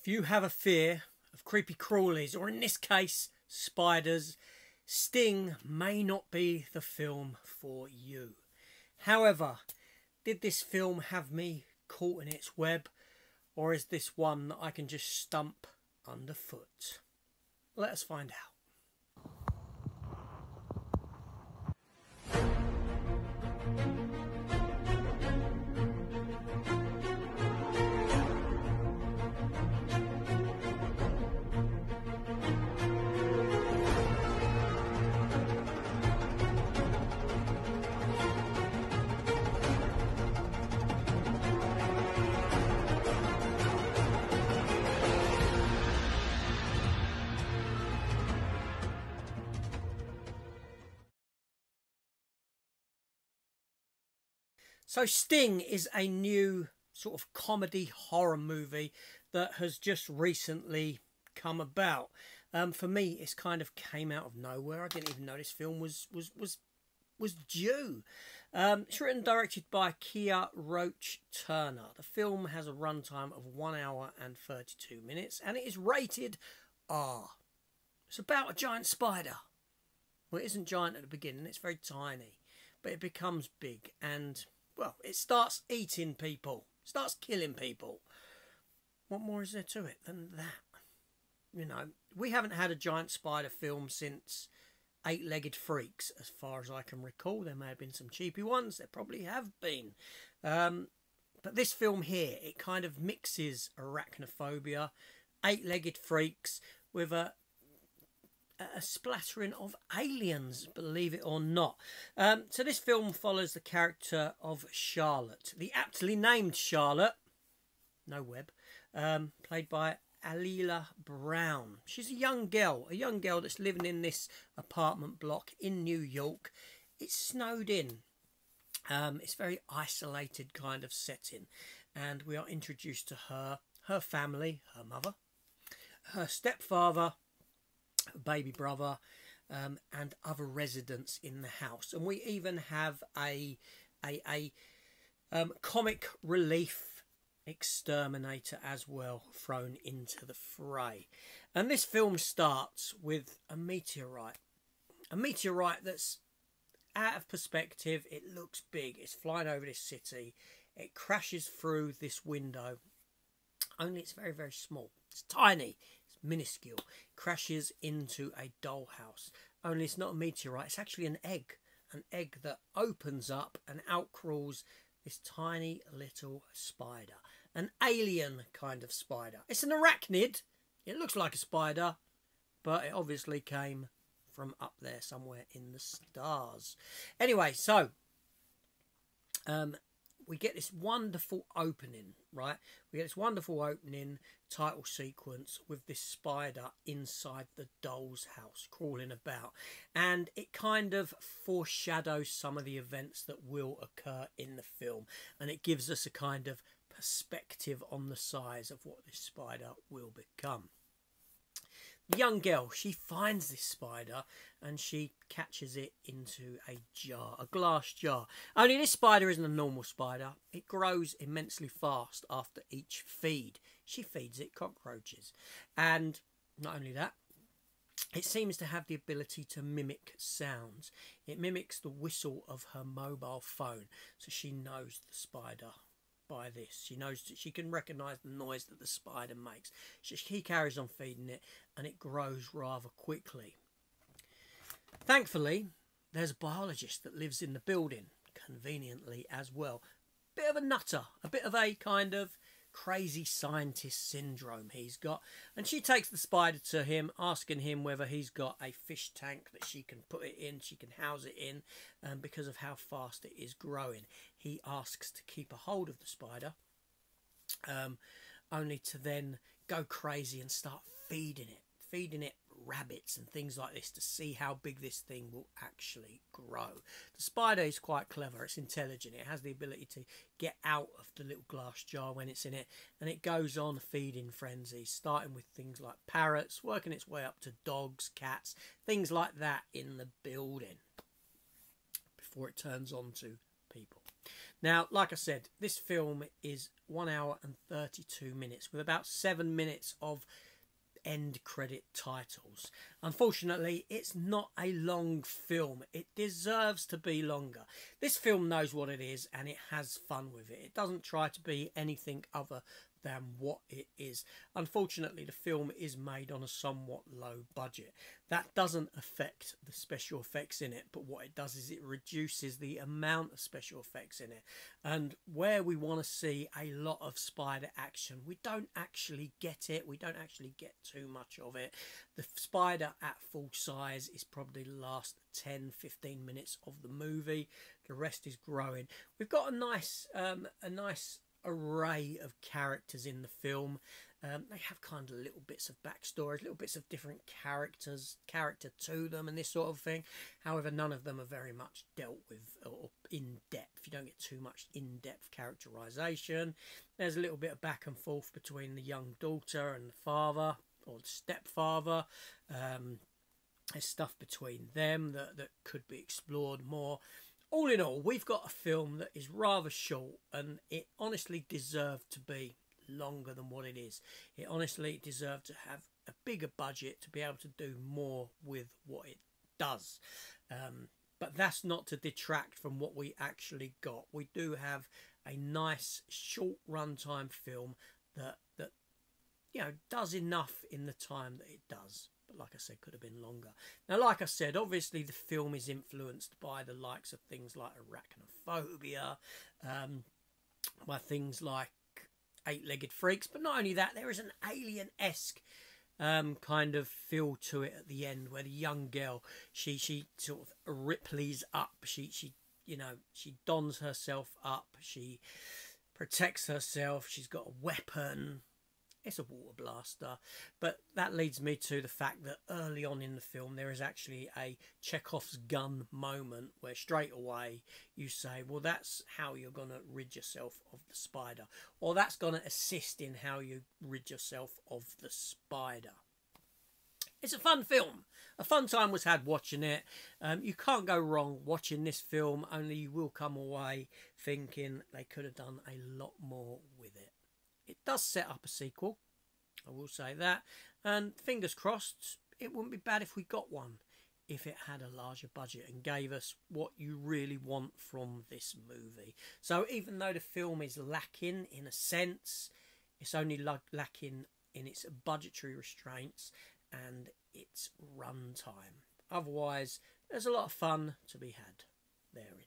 If you have a fear of creepy crawlies, or in this case, spiders, Sting may not be the film for you. However, did this film have me caught in its web, or is this one that I can just stump underfoot? Let us find out. So Sting is a new sort of comedy horror movie that has just recently come about. For me, it's kind of came out of nowhere. I didn't even know this film was due. It's written and directed by Kia Roach Turner. The film has a runtime of 1 hour and 32 minutes, and it is rated R. It's about a giant spider. Well, it isn't giant at the beginning. It's very tiny, but it becomes big and, well, it starts eating people, starts killing people. What more is there to it than that? You know, we haven't had a giant spider film since Eight-Legged Freaks, as far as I can recall. There may have been some cheapy ones, there probably have been. But this film here, it kind of mixes arachnophobia, Eight-Legged Freaks, with a splattering of aliens, believe it or not. So this film follows the character of Charlotte, the aptly named Charlotte, no web, played by Alila Brown. She's a young girl that's living in this apartment block in New York. It's snowed in. It's a very isolated kind of setting, and we are introduced to her family, her mother, her stepfather, baby brother, and other residents in the house. And we even have a comic relief exterminator as well thrown into the fray. And this film starts with a meteorite that's out of perspective. It looks big. It's flying over this city. It crashes through this window, only it's very, very small. It's tiny, it's minuscule. It crashes into a dollhouse, only it's not a meteorite. It's actually an egg that opens up, and out crawls this tiny little spider. An alien kind of spider. It's an arachnid. It looks like a spider, but it obviously came from up there somewhere in the stars. Anyway, so we get this wonderful opening, right? We get this wonderful opening title sequence with this spider inside the doll's house crawling about. And it kind of foreshadows some of the events that will occur in the film. And it gives us a kind of perspective on the size of what this spider will become. The young girl, she finds this spider and she catches it into a jar, a glass jar. Only this spider isn't a normal spider. It grows immensely fast after each feed. She feeds it cockroaches. And not only that, it seems to have the ability to mimic sounds. It mimics the whistle of her mobile phone. So she knows the spider by this. She knows that she can recognise the noise that the spider makes. He carries on feeding it, and it grows rather quickly. Thankfully, there's a biologist that lives in the building, conveniently as well. Bit of a nutter, a bit of a kind of crazy scientist syndrome he's got. And she takes the spider to him, asking him whether he's got a fish tank that she can put it in, she can house it in, because of how fast it is growing. He asks to keep a hold of the spider, only to then go crazy and start feeding it rabbits and things like this to see how big this thing will actually grow. The spider is quite clever. It's intelligent. It has the ability to get out of the little glass jar when it's in it, and it goes on feeding frenzies, starting with things like parrots, working its way up to dogs, cats, things like that in the building before it turns on to people. Now, like I said, this film is 1 hour and 32 minutes with about 7 minutes of end credit titles. Unfortunately, it's not a long film. It deserves to be longer. This film knows what it is and it has fun with it. It doesn't try to be anything other than what it is. Unfortunately, the film is made on a somewhat low budget. That doesn't affect the special effects in it, but what it does is it reduces the amount of special effects in it. And where we want to see a lot of spider action, we don't actually get it. We don't actually get too much of it. The spider at full size is probably the last 10-15 minutes of the movie. The rest is growing. We've got a nice array of characters in the film. They have kind of little bits of backstories, little bits of different character to them and this sort of thing. However, none of them are very much dealt with or in depth. You don't get too much in-depth characterization. There's a little bit of back and forth between the young daughter and the father or the stepfather. There's stuff between them that could be explored more. All in all, we've got a film that is rather short, and it honestly deserved to be longer than what it is. It honestly deserved to have a bigger budget to be able to do more with what it does. But that's not to detract from what we actually got. We do have a nice short runtime film that does enough in the time that it does. But like I said, could have been longer. Now, like I said, obviously the film is influenced by the likes of things like Arachnophobia, by things like Eight-Legged Freaks. But not only that, there is an alien-esque kind of feel to it at the end, where the young girl, she sort of Ripley's up. She dons herself up. She protects herself. She's got a weapon. It's a water blaster. But that leads me to the fact that early on in the film there is actually a Chekhov's gun moment where straight away you say, well, that's how you're going to rid yourself of the spider, or that's going to assist in how you rid yourself of the spider. It's a fun film. A fun time was had watching it. You can't go wrong watching this film, only you will come away thinking they could have done a lot more with it. It does set up a sequel, I will say that, and fingers crossed it wouldn't be bad if we got one, if it had a larger budget and gave us what you really want from this movie. So even though the film is lacking in a sense, it's only lacking in its budgetary restraints and its runtime. Otherwise, there's a lot of fun to be had therein.